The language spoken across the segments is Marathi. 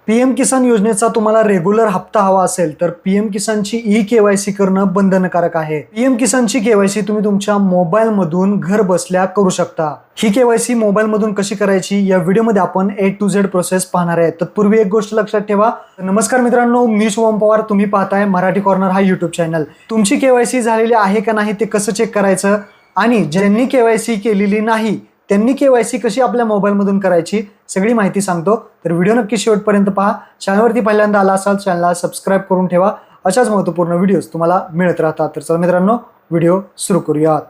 पीएम किसान योजनेचा तुम्हाला रेग्युलर हप्ता हवा असेल तर पीएम किसानची ई-केवायसी करणं बंधनकारक आहे। पीएम किसानची केवायसी तुम्ही तुमच्या मोबाईलमधून घर बसल्या करू शकता। ही केवायसी मोबाईलमधून कशी करायची या व्हिडिओमध्ये आपण A to Z प्रोसेस पाहणार आहे। तत्पूर्वी एक गोष्ट लक्षात ठेवा। नमस्कार मित्रांनो, मी शुभम पवार, तुम्ही पाहताय मराठी कॉर्नर हा यूट्यूब चॅनल। तुमची केवायसी झालेली आहे का नाही ते कसं चेक करायचं आणि ज्यांनी केवायसी केलेली नाही त्यांनी केवायसी कशी आपल्या मोबाईलमधून करायची सगळी माहिती सांगतो। तर व्हिडिओ नक्की शेवटपर्यंत पहा। चॅनलवरती पहिल्यांदा आला असाल चॅनलला सबस्क्राइब करून ठेवा, अशाच महत्त्वपूर्ण व्हिडिओज तुम्हाला मिळत राहतात। तर चला मित्रांनो, व्हिडिओ सुरू करूयात।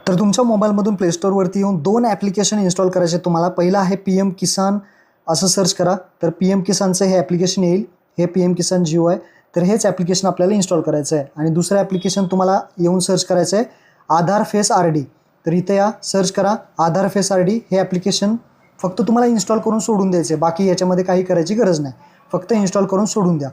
तर तुमच्या मोबाईलमधून प्ले स्टोअरवरती येऊन दोन ॲप्लिकेशन इन्स्टॉल करायचे तुम्हाला। पहिलं आहे पीएम किसान, असं सर्च करा तर पीएम किसानचं हे ॲप्लिकेशन येईल। हे पीएम किसान जिओ आहे, तर हेच ॲप्लिकेशन आपल्याला इन्स्टॉल करायचं आहे। आणि दुसरं ॲप्लिकेशन तुम्हाला येऊन सर्च करायचं आहे आधार फेस आरडी। तर इथे या, सर्च करा आधार फेस आरडी। हे ॲप्लिकेशन फक्त तुम्हाला इन्स्टॉल करून सोडून द्यायचं आहे, बाकी याच्यामध्ये काही करायची गरज नाही, फक्त इन्स्टॉल करून सोडून द्या।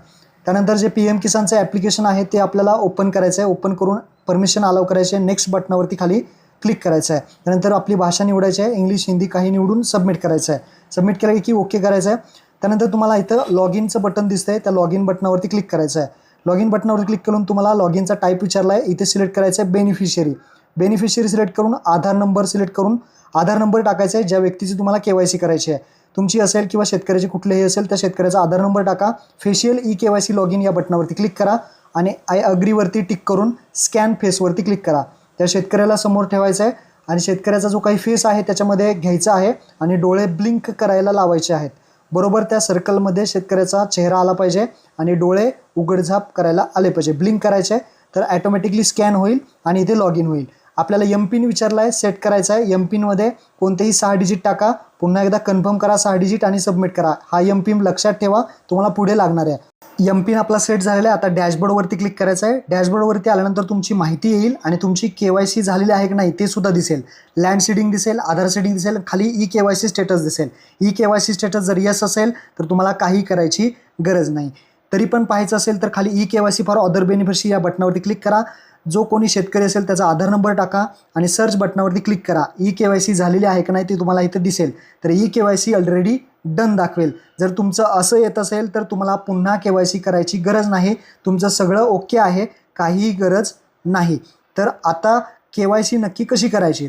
त्यानंतर जे पीएम किसानचं ॲप्लिकेशन आहे ते आपल्याला ओपन करायचं आहे। ओपन करून परमिशन अलाउ करायचे आहे, नेक्स्ट बटनावरती खाली क्लिक करायचं आहे। त्यानंतर आपली भाषा निवडायची आहे, इंग्लिश हिंदी काही निवडून सबमिट करायचं आहे। सबमिट केलं की ओके करायचं आहे। त्यानंतर तुम्हाला इथं लॉग इनचं बटन दिसतंय, त्या लॉग इन बटनावरती क्लिक करायचं आहे। लॉग इन बटनावरती क्लिक करून तुम्हाला लॉग इनचा टाईप विचारला आहे, इथे सिलेक्ट करायचं आहे बेनिफिशियरी। बेनिफिशियरी सिलेक्ट करून आधार नंबर सिलेक्ट करून आधार नंबर टाकायचा आहे ज्या व्यक्तीची तुम्हाला केवायसी करायची आहे। तुमची असेल किंवा शेतकऱ्याची कुठलेही असेल त्या शेतकऱ्याचा आधार नंबर टाका। फेशियल ई-केवायसी लॉग इन या बटनावरती क्लिक करा आणि आय अग्रीवरती टिक करून स्कॅन फेसवरती क्लिक करा। त्या शेतकऱ्याला समोर ठेवायचं आहे आणि शेतकऱ्याचा जो काही फेस आहे त्याच्यामध्ये घ्यायचा आहे आणि डोळे ब्लिंक करायला लावायचे आहेत। बरोबर त्या सर्कलमध्ये शेतकऱ्याचा चेहरा आला पाहिजे आणि डोळे उघडझाप करायला आले पाहिजे, ब्लिंक करायचे, तर ॲटोमॅटिकली स्कॅन होईल आणि इथे लॉग इन होईल। आपल्याला एमपिन विचारला आहे, सेट करायचा आहे। एमपिनमध्ये कोणतेही 6 डिजिट टाका, पुन्हा एकदा कन्फर्म करा 6 डिजिट आणि सबमिट करा। हा एमपिन लक्षात ठेवा, तुम्हाला पुढे लागणार आहे। एमपिन आपला सेट झालेला आहे। आता डॅशबोर्डवरती क्लिक करायचं आहे। डॅशबोर्डवरती आल्यानंतर तुमची माहिती येईल आणि तुमची केवायसी झालेली आहे की नाही ते सुद्धा दिसेल। लँड सीडिंग दिसेल, आधार सीडिंग दिसेल, खाली ई-केवायसी स्टेटस दिसेल। ई-केवायसी स्टेटस जर यस असेल तर तुम्हाला काही करायची गरज नाही। तरी पण पाहायचं असेल तर खाली ई-केवायसी फॉर अदर बेनिफिशरी या बटनावरती क्लिक करा। जो कोणी शेतकरी असेल त्याचा आधार नंबर टाका आणि सर्च बटनावरती क्लिक करा। ई-केवायसी झालेली आहे की नाही ते तुम्हाला इथे दिसेल, तर ई-केवायसी ऑलरेडी डन दाखवेल। जर तुमचं असं येत असेल तर तुम्हाला पुन्हा केवायसी करायची गरज नाही, तुमचं सगळं ओके आहे, काहीही गरज नाही। तर आता केवायसी नक्की कशी करायची,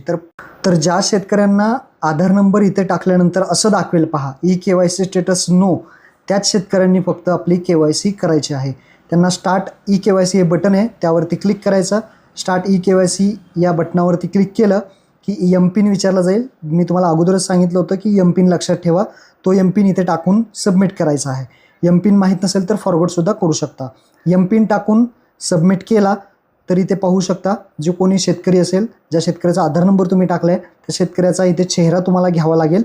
तर ज्या शेतकऱ्यांना आधार नंबर इथे टाकल्यानंतर असं दाखवेल पहा ई-केवायसी स्टेटस नो, त्याच शेतकऱ्यांनी फक्त आपली केवायसी करायची आहे। त्यांना स्टार्ट ई-केवायसी हे बटन आहे त्यावरती क्लिक करायचं। स्टार्ट ई-केवायसी या बटनावरती क्लिक केलं की एमपिन विचारला जाईल। मी तुम्हाला अगोदरच सांगितलं होतं की एमपिन लक्षात ठेवा, तो एमपिन इथे टाकून सबमिट करायचा आहे। एमपिन माहीत नसेल तर फॉरवर्डसुद्धा करू शकता। एमपिन टाकून सबमिट केला तर इथे पाहू शकता जो कोणी शेतकरी असेल, ज्या शेतकऱ्याचा आधार नंबर तुम्ही टाकला आहे त्या शेतकऱ्याचा इथे चेहरा तुम्हाला घ्यावा लागेल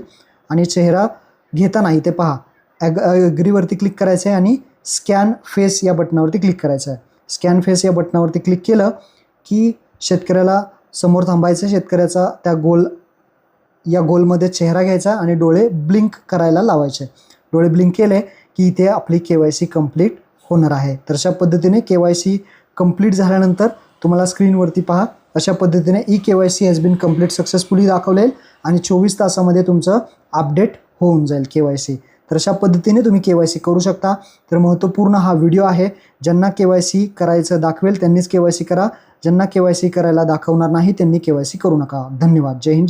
आणि चेहरा घेताना इथे पहा अग्रीवरती क्लिक करायचं आहे आणि स्कॅन फेस या बटनावरती क्लिक करायचं आहे। स्कॅन फेस या बटनावरती क्लिक केलं की शेतकऱ्याला समोर थांबायचं, शेतकऱ्याचा त्या गोलमध्ये चेहरा घ्यायचा आणि डोळे ब्लिंक करायला लावायचे। डोळे ब्लिंक केले की इथे आपली केवायसी कंप्लीट होणार आहे। तर अशा पद्धतीने केवायसी कंप्लीट झाल्यानंतर तुम्हाला स्क्रीनवरती पहा अशा पद्धतीने e-KYC has been completed successfully दाखवलेल आणि 24 तासामध्ये तुमचं अपडेट होऊन जाईल केवायसी। तर अशा पद्धतीने तुम्ही केवायसी करू शकता। तर महत्त्वपूर्ण हा व्हिडिओ आहे। ज्यांना केवायसी करायचं दाखवेल त्यांनीच केवायसी करा, ज्यांना केवायसी करायला दाखवणार नाही त्यांनी केवायसी करू नका। धन्यवाद। जय हिंद।